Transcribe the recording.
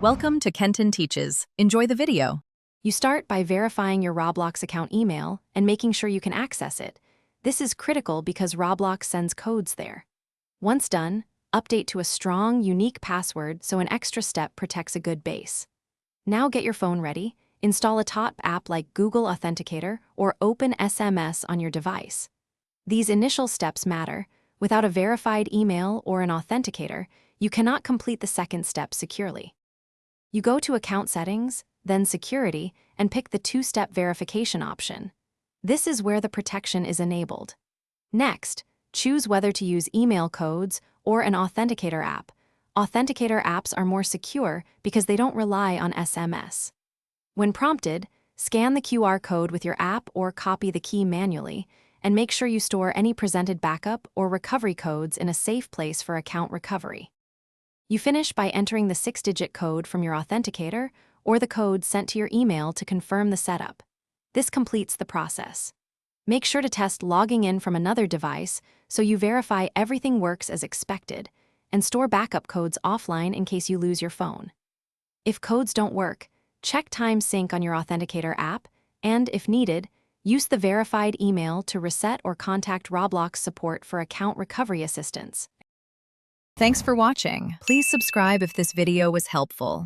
Welcome to Kenton Teaches. Enjoy the video. You start by verifying your Roblox account email and making sure you can access it. This is critical because Roblox sends codes there. Once done, update to a strong, unique password so an extra step protects a good base. Now get your phone ready, install a top app like Google Authenticator or open SMS on your device. These initial steps matter. Without a verified email or an authenticator, you cannot complete the second step securely. You go to Account Settings, then Security, and pick the two-step verification option. This is where the protection is enabled. Next, choose whether to use email codes or an authenticator app. Authenticator apps are more secure because they don't rely on SMS. When prompted, scan the QR code with your app or copy the key manually, and make sure you store any presented backup or recovery codes in a safe place for account recovery. You finish by entering the 6-digit code from your authenticator or the code sent to your email to confirm the setup. This completes the process. Make sure to test logging in from another device so you verify everything works as expected, and store backup codes offline in case you lose your phone. If codes don't work, check Time Sync on your authenticator app, and, if needed, use the verified email to reset or contact Roblox support for account recovery assistance. Thanks for watching. Please subscribe if this video was helpful.